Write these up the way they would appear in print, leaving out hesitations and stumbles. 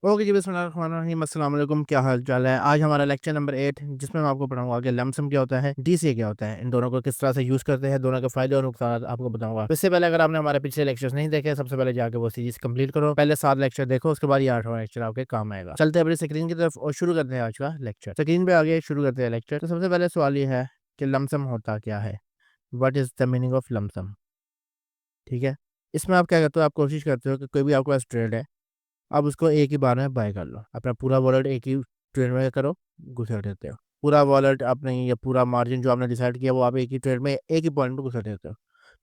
Okay जी, बिस्मिल्लाहिर्रहमानिर्रहीम, अस्सलाम वालेकुम। क्या हाल चाल है? आज हमारा लेक्चर नंबर 8 जिसमें मैं आपको पढ़ाऊंगा कि लमसम क्या होता है, डीसीए क्या होता है, इन दोनों को किस तरह से यूज़ करते हैं, दोनों के फायदे और नुकसान आपको बताऊंगा। तो इससे पहले अगर आपने हमारे पिछले लेक्चर्स नहीं देखे, सबसे पहले जाकर वो सीरीज कंप्लीट करो। पहले 7 लेक्चर देखो, उसके बाद ये 8वां लेक्चर आपके काम आएगा। चलते हैं अपनी स्क्रीन की तरफ और शुरू करते हैं आज का लेक्चर। स्क्रीन पे आगे शुरू करते हैं लेक्चर। तो सबसे पहले सवाल ये है कि लमसम होता क्या है? What is the meaning of lump sum? ठीक है। इसमें आप क्या करते हो, आप कोशिश करते हो कि कोई भी आपके पास ट्रेड है, आप उसको एक ही बार में बाय कर लो। अपना पूरा वॉलेट एक ही ट्रेड में करो, घुसेड़ देते हो। पूरा वॉलेट आपने या पूरा मार्जिन जो आपने डिसाइड किया वो आप एक ही ट्रेड में एक ही पॉइंट पे घुसेड़ देते हो।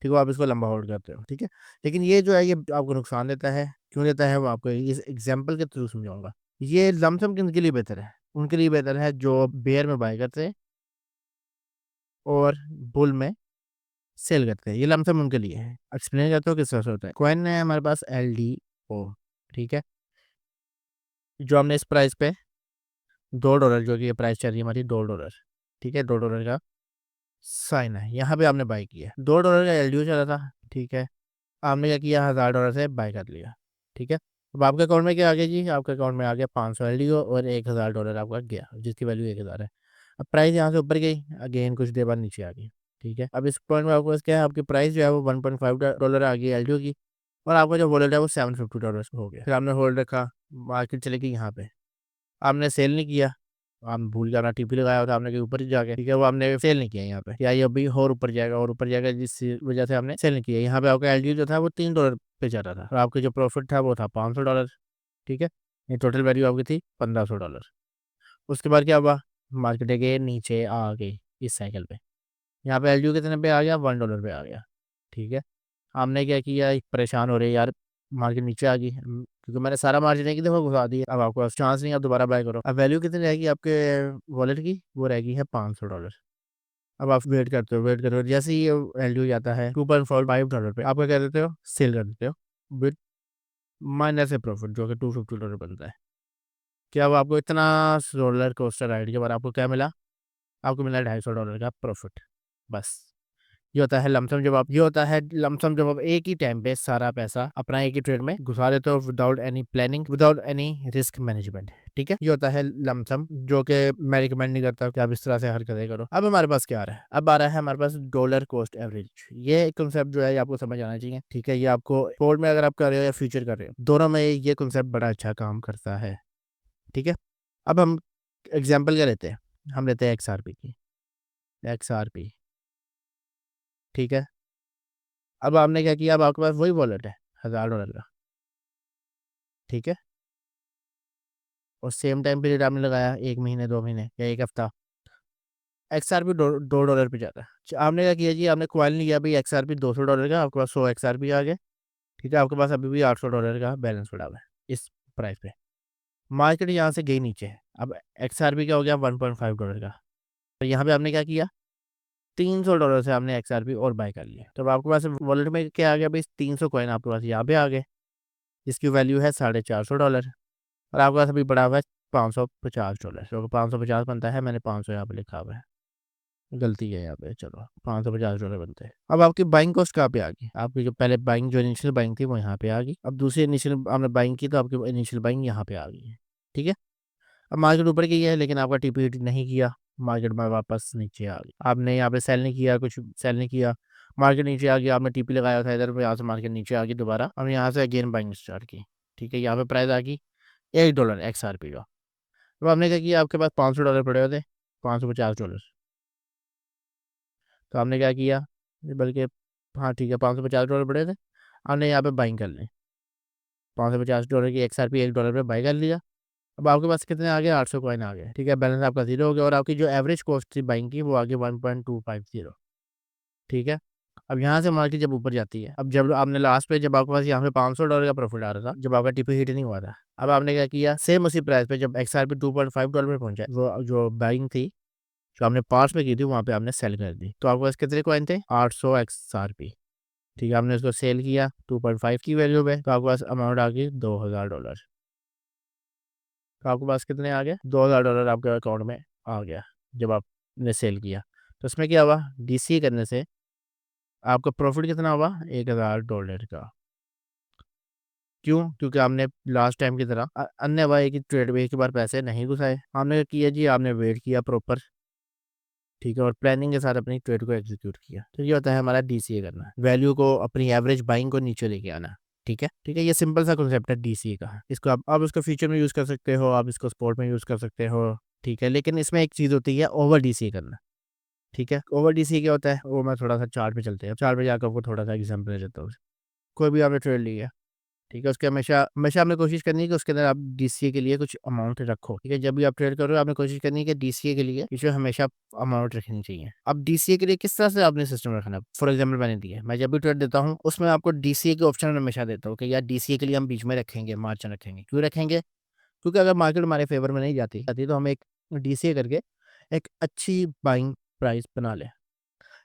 ठीक है, आप इसको लंबा होल्ड करते हो। ठीक है। लेकिन ये जो है ये आपको नुकसान देता है। क्यों देता है वो आपको इस एग्जाम्पल के थ्रू समझाऊंगा। ये लमसम किनके लिए बेहतर है? उनके लिए बेहतर है जो बेयर में बाय करते हैं और बुल में सेल करते हैं। ये लमसम उनके लिए है। एक्सप्लेन करते हो किस तरह से होता है। कॉइन है हमारे पास LDO। ठीक है। जो हमने इस प्राइस पे $2, जो कि ये प्राइस चल रही है हमारी $2। ठीक है, $2 का साइन है, यहाँ पे आपने बाई किया। $2 का LDO चला था। ठीक है। आपने क्या किया, $1000 से बाई कर लिया। ठीक है। अब आपके अकाउंट में क्या आ गया जी? आपके अकाउंट में आ गया 500 LDO और $1000 आपका गया, जिसकी वैल्यू 1000 है। अब प्राइस यहाँ से ऊपर गई, अगेन कुछ देर बाद नीचे आ गई। ठीक है। अब इस पॉइंट में आपके पास क्या है, आपकी प्राइस जो है वो $1.5 आ गई LDO की, और आपका जो वॉलेट है वो $750 हो गया। फिर आपने होल्ड रखा, मार्केट चली गई यहाँ पे, आपने सेल नहीं किया। आप भूल जाना, टीपी लगाया होता आपने, के ऊपर ही जाके। ठीक है, वो हमने सेल नहीं किया यहाँ पे, या ये अभी और ऊपर जाएगा और ऊपर जाएगा, जिस वजह से हमने सेल नहीं किया। यहाँ पे आपका LDO जो था वो $3 पे जा रहा था, और आपका जो प्रॉफिट था वो था $500। ठीक है। ये टोटल वैल्यू आपकी थी $1500। उसके बाद क्या हुआ, मार्केट के नीचे आ गई इस साइकिल पे। यहाँ पे LDO कितने पे आ गया, $1 पे आ गया। ठीक है। हमने क्या किया, परेशान हो रहे यार, मार्केट नीचे आ गई। क्योंकि मैंने सारा मार्जिन एक ही दफा घुसा दिया, अब आपको चांस नहीं, आप दोबारा बाय करो। अब वैल्यू कितनी रहेगी आपके वॉलेट की, वो रहेगी है $500। अब आप वेट करते हो, वेट करते हो, जैसे ही वैल्यू जाता है $2.45 पे, आप क्या कर देते हो, सेल कर देते हो विद माइनस से प्रॉफिट, जो कि $250 बनता है। क्या वो आपको इतना रोलर कोस्टर राइड के बाद आपको क्या मिला? आपको मिला $250 का प्रॉफिट, बस। ये होता है लमसम जब आप एक ही टाइम पे सारा पैसा अपना एक ही ट्रेड में घुसा देते हो, without any planning, without any risk management. ठीक है, ये होता है लमसम, जो कि मैं रिकमेंड नहीं करता कि आप इस तरह से हरकतें करो। अब हमारे पास क्या आ रहा है, अब आ रहा है हमारे पास डॉलर कॉस्ट एवरेज। ये कंसेप्ट जो है ये आपको समझ आना चाहिए। ठीक है, ये आपको स्पोर्ट में अगर आप कर रहे हो या फ्यूचर कर रहे हो, दोनों में ये कंसेप्ट बड़ा अच्छा काम करता है। ठीक है। अब हम एग्जाम्पल क्या लेते हैं, हम लेते हैं XRP की। XRP। ठीक है। अब आपने क्या किया, अब आपके पास वही वॉलेट है $1000 का। ठीक है। और सेम टाइम पीरियड आपने लगाया 1 महीने, 2 महीने या 1 हफ्ता। XRP $2 पे जाता है। आपने क्या किया जी, आपने क्वाइल नहीं किया भाई, XRP $200 का, आपके पास 100 XRP आ गए। ठीक है, आपके पास अभी भी $800 का बैलेंस पड़ा हुआ है इस प्राइस पे। मार्केट यहाँ से गई नीचे, अब XRP क्या हो गया, $1.5 का। तो यहाँ पे आपने क्या किया, $300 से आपने XRP और बाय कर लिया। तो अब आपके पास वॉलेट में क्या आ गया भाई, 300 कॉइन आपके पास यहाँ पे आ गए, जिसकी वैल्यू है $450। और आपके पास अभी पड़ा हुआ है $550, जो 550 बनता है, मैंने 500 यहाँ पे लिखा हुआ है, गलती है यहाँ पे, चलो $550 बनते हैं। अब आपकी बाइंग कॉस्ट कहाँ पे आ गई, आपकी जो पहले बाइंग, जो इनिशियल बाइंग थी वो यहाँ पे आ गई। अब दूसरी इनिशियल आपने बाइंग की तो आपकी इनिशियल बाइंग यहाँ पे आ गई है। ठीक है। अब मार्केट ऊपर गई है, लेकिन आपका टीपी नहीं किया, मार्केट में वापस नीचे आ गई। आपने यहाँ पे सेल नहीं किया, कुछ सेल नहीं किया, मार्केट नीचे आ गया, आपने टीपी लगाया था इधर पे, यहाँ से मार्केट नीचे आ गई दोबारा, और यहाँ से अगेन बाइंग स्टार्ट की। ठीक है, यहाँ पे प्राइस आ गई $1 XRP का। अब हमने क्या किया, आपके पास $500 पड़े हुए थे, $550। तो हमने क्या किया, बल्कि हाँ ठीक है, $550 पड़े थे, हमने यहाँ पे बाइंग कर ली। $550 की XRP $1 पे बाई कर लिया। अब आपके पास कितने आ गए, 800 कॉइन आ गए। ठीक है, बैलेंस आपका 0 हो गया, और आपकी जो एवरेज कॉस्ट थी बाइंग की वो आ गई 1.250। ठीक है। अब यहाँ से मार्केट जब ऊपर जाती है, अब जब आपने लास्ट पे, जब आपके पास यहाँ पे $500 का प्रॉफिट आ रहा था, जब आपका टीपी हिट नहीं हुआ था, अब आपने क्या किया, सेम उसी प्राइस पे जब XRP $2.5 पे पहुंचा, वो जो बाइंग थी जो आपने पास में की थी वहां पे आपने सेल कर दी। तो आपके पास कितने कॉइन थे, 800 XRP। ठीक है, आपने उसको सेल किया 2.5 की वैल्यू पे, तो आपके पास अमाउंट आ गई $2000। तो आपके पास कितने आ गए, $2000 आपके अकाउंट में आ गया जब आपने सेल किया। तो उसमें क्या हुआ, DCA करने से आपका प्रॉफिट कितना हुआ, $1000 का। क्यों? क्योंकि आपने लास्ट टाइम की तरह अन्य बार की ट्रेड में एक ही बार पैसे नहीं घुसाए। आपने किया जी, आपने वेट किया प्रॉपर, ठीक है, और प्लानिंग के साथ अपनी ट्रेड को एग्जीक्यूट किया। तो ये होता है हमारा डीसीए करना, वैल्यू को, अपनी एवरेज बाइंग को नीचे लेके आना। ठीक है, ठीक है, ये सिंपल सा कॉन्सेप्ट है डीसीए का। इसको आप उसको फ्यूचर में यूज कर सकते हो, आप इसको स्पोर्ट में यूज कर सकते हो। ठीक है, लेकिन इसमें एक चीज होती है ओवर डीसीए करना। ठीक है, ओवर डीसीए क्या होता है वो मैं थोड़ा सा चार्ट पे चलते हैं, चार्ट पे जाकर आपको थोड़ा सा एग्जाम्पल दे देता हूँ। कोई भी आपने ट्रेड लिया, ठीक है, उसके हमेशा हमेशा आपने कोशिश करनी है कि उसके अंदर आप डीसीए के लिए कुछ अमाउंट रखो। ठीक है, जब भी आप ट्रेड कर रहे हो आपने कोशिश करनी है कि डीसीए के लिए इसमें हमेशा अमाउंट रखनी चाहिए। अब डीसीए के लिए किस तरह से आपने सिस्टम रखना है, फॉर एग्जाम्पल मैंने दिया, मैं जब भी ट्रेड देता हूँ उसमें आपको डीसीए के ऑप्शन हमेशा देता हूँ कि यार डीसीए के लिए हम बीच में रखेंगे, मार्जिन रखेंगे। क्यों रखेंगे? क्योंकि अगर मार्केट हमारे फेवर में नहीं जाती जाती तो हम एक डीसीए करके एक अच्छी बाइंग प्राइस बना लें।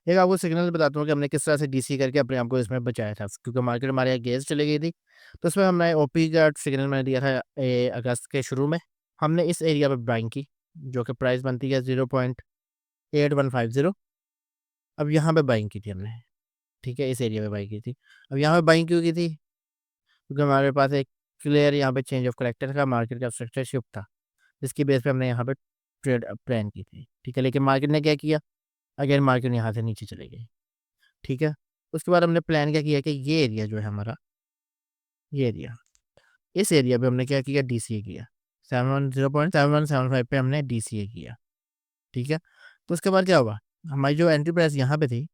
एक आपको सिग्नल बताता हूँ कि हमने किस तरह से डीसी करके अपने आप को इसमें बचाया था, क्योंकि मार्केट हमारे यहाँ गेज चली गई थी। तो उसमें हमने ओपी का सिग्नल मैंने दिया था अगस्त के शुरू में। हमने इस एरिया पे बाइंग की, जो कि प्राइस बनती है 0.8150। अब यहाँ पे बाइंग की थी हमने, ठीक है, इस एरिया पे बाइंग की थी। अब यहाँ पे बाइंग क्यों की थी? क्योंकि हमारे पास एक क्लियर यहाँ पे चेंज ऑफ करेक्टर का, मार्केट का स्ट्रक्चर शिफ्ट था, जिसकी बेस पे हमने यहाँ पे ट्रेड प्लान की थी। ठीक है, लेकिन मार्केट ने क्या किया, अगेन मार्केट यहाँ से नीचे चले गई। ठीक है, उसके बाद हमने प्लान क्या किया कि ये एरिया जो है हमारा, ये एरिया, इस एरिया पे हमने क्या किया, डीसीए किया। 0.7175 पे हमने डीसीए किया। ठीक है, तो उसके बाद क्या होगा, हमारी जो एंट्री प्राइस यहाँ पे थी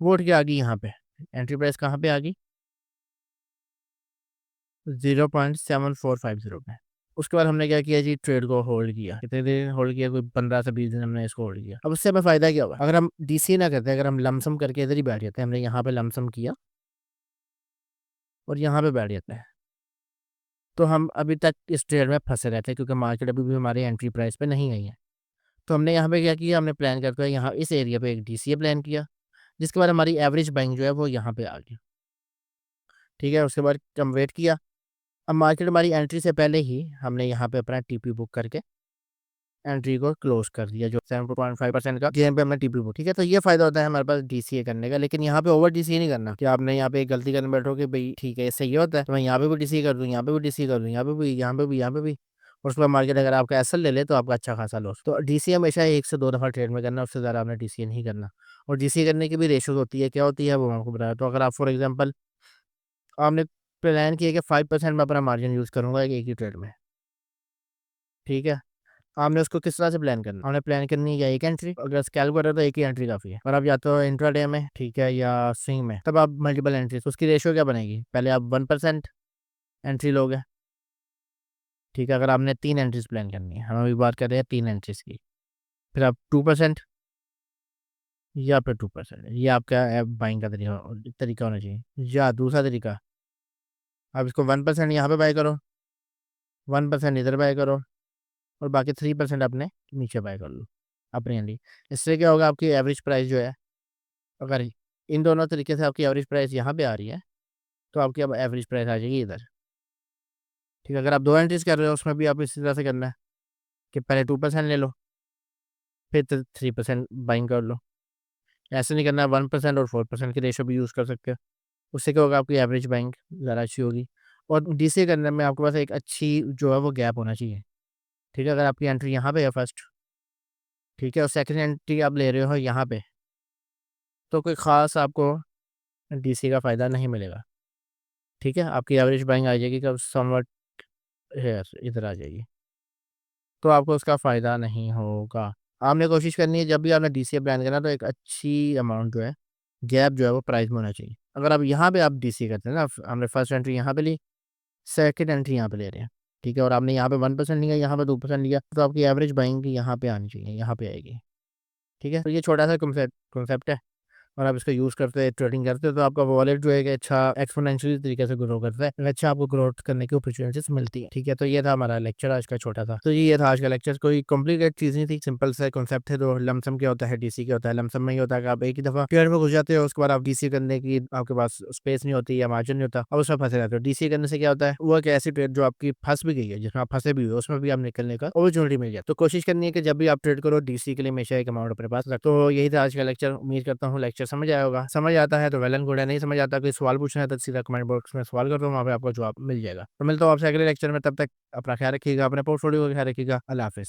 वो उठ के आ गई यहाँ पे। एंट्री प्राइस कहाँ पे आ गई? 0.7450 पे। उसके बाद हमने क्या किया जी, ट्रेड को होल्ड किया। कितने दिन होल्ड किया? कोई 15 से 20 दिन हमने इसको होल्ड किया। अब उससे हमें फायदा क्या होगा, अगर हम डीसी ना करते, अगर हम लमसम करके इधर ही बैठ जाते हैं, हमने यहाँ पे लमसम किया और यहाँ पे बैठ जाते हैं, तो हम अभी तक इस ट्रेड में फंसे रहते हैं, क्योंकि मार्केट अभी भी हमारे एंट्री प्राइस पे नहीं गई है। तो हमने यहाँ पे क्या किया, हमने प्लान करके यहाँ इस एरिया पे एक डीसीए प्लान किया, जिसके बाद हमारी एवरेज बाइंग जो है वो यहाँ पे आ गई। ठीक है, उसके बाद हम वेट किया। अब मार्केट हमारी एंट्री से पहले ही हमने यहाँ पे अपना टीपी बुक करके एंट्री को क्लोज कर दिया, जो 7.5% का गेम पे हमने टीपी बुक। ठीक है, तो ये फायदा होता है हमारे पास डीसीए करने का। लेकिन यहाँ पे ओवर डीसीए नहीं करना कि आपने यहाँ पे एक गलती करने बैठो कि भाई ठीक है इससे ये होता है तो मैं यहाँ पे भी डीसीए कर दूँ, यहाँ पे भी डीसीए कर दूँ, यहाँ पे भी, यहाँ पे भी, यहाँ पे भी, और उसके बाद मार्केट अगर आपका एसएल ले ले तो आपका अच्छा खासा लॉस। तो डीसीए हमेशा 1 से 2 दफा ट्रेड में करना, उससे ज़्यादा आपने डीसीए नहीं करना। और डीसीए करने की भी रेशो होती है, क्या होती है वो मैं आपको बताया। तो अगर आप फॉर एग्जाम्पल आपने प्लान किया कि 5% में अपना मार्जिन यूज़ करूंगा एक ही ट्रेड में, ठीक है, आपने उसको किस तरह से प्लान करना, हमने प्लान करनी है या एक एंट्री, अगर स्कैल्प कर रहे हो तो एक ही एंट्री काफी है। और आप या तो इंट्राडे में, ठीक है, या स्विंग में, तब आप मल्टीपल एंट्री, तो उसकी रेशियो क्या बनेगी, पहले आप 1% एंट्री लोगे। ठीक है, अगर आपने 3 एंट्रीज प्लान करनी है, हम अभी बात कर रहे हैं 3 एंट्रीज की, फिर आप 2% या फिर 2%, ये आपका बाइंग का तरीका होना चाहिए। या दूसरा तरीका, आप इसको 1% यहाँ पे बाय करो, 1% इधर बाय करो, और बाकी 3% अपने नीचे बाय कर लो अपने लिए। इससे क्या होगा, आपकी एवरेज प्राइस जो है, अगर इन दोनों तरीके से आपकी एवरेज प्राइस यहाँ पे आ रही है तो आपकी अब एवरेज प्राइस आ जाएगी इधर। ठीक है, अगर आप 2 एंट्रीज कर रहे हो उसमें भी आप इसी तरह से करना है कि पहले 2% ले लो, फिर 3% बाइंग कर लो। ऐसे नहीं करना है, 1% और 4% की रेशो भी यूज़ कर सकते हो। उससे क्या होगा, आपकी एवरेज बाइंग ज़्यादा अच्छी होगी। और डीसी करने में आपके पास एक अच्छी जो है वो गैप होना चाहिए। ठीक है, अगर आपकी एंट्री यहाँ पे है फर्स्ट, ठीक है, और सेकंड एंट्री आप ले रहे हो यहाँ पे, तो कोई ख़ास आपको डीसी का फ़ायदा नहीं मिलेगा। ठीक है, आपकी एवरेज बाइंग आ जाएगी कब, समवट है इधर आ जाएगी, तो आपको उसका फ़ायदा नहीं होगा। आपने कोशिश करनी है जब भी आपने डीसीए प्लान करना तो एक अच्छी अमाउंट जो है, गैप जो है वो प्राइस में होना चाहिए। अगर आप यहाँ पे आप डीसीए करते हैं ना, हमने फर्स्ट एंट्री यहाँ पे ली, सेकंड एंट्री यहाँ पे ले रहे हैं, ठीक है, और आपने यहाँ पे 1% लिया, यहाँ पे 2% लिया, तो आपकी एवरेज बाइंग यहाँ पे आनी चाहिए, यहाँ पे आएगी। ठीक है, तो ये छोटा सा कॉन्सेप्ट है, और आप इसका यूज़ करते हैं, ट्रेडिंग करते हो, तो आपका वॉलेट जो है कि अच्छा एक्सपोनेंशियल तरीके से ग्रो करता है, अच्छा आपको ग्रोथ करने की अपॉर्चुनिटीज मिलती है। ठीक है, तो ये था हमारा लेक्चर आज का छोटा था। तो ये था आज का लेक्चर, कोई कॉम्प्लिकेट चीज़ नहीं थी, सिंपल सा कॉन्सेप्ट है। तो लमसम क्या होता है, डीसी क्या होता है। लमसम में ये होता है कि आप एक ही दफ़ा ट्रेड में घुस जाते हो, उसके बाद आप डीसी करने की आपके पास स्पेस नहीं होती या मार्जिन नहीं होता, अब उसमें फंसे रहते हो। डीसी करने से क्या होता है, वो एक ऐसी ट्रेड जो आपकी फंस भी गई है, जिसमें आप फंसे भी हुए, उसमें भी आप निकलने का अपॉर्चुनिटी मिल जाए। तो कोशिश करनी है कि जब भी आप ट्रेड करो, डीसी के लिए हमेशा एक अमाउंट अपने पास रख। तो यही था आज का लेक्चर, उम्मीद करता हूँ लेक्चर लेक्चर समझ आया होगा। समझ आता है तो वेल एंड गुड है, नहीं समझ आता कोई सवाल पूछना है तो सीधा कमेंट बॉक्स में सवाल कर दो, वहाँ पे आपको जवाब मिल जाएगा। तो मिलता हूँ आपसे अगले लेक्चर में, तब तक अपना ख्याल रखिएगा, अपने पोर्टफोलियो का ख्याल रखिएगा। अल्लाह हाफिज़।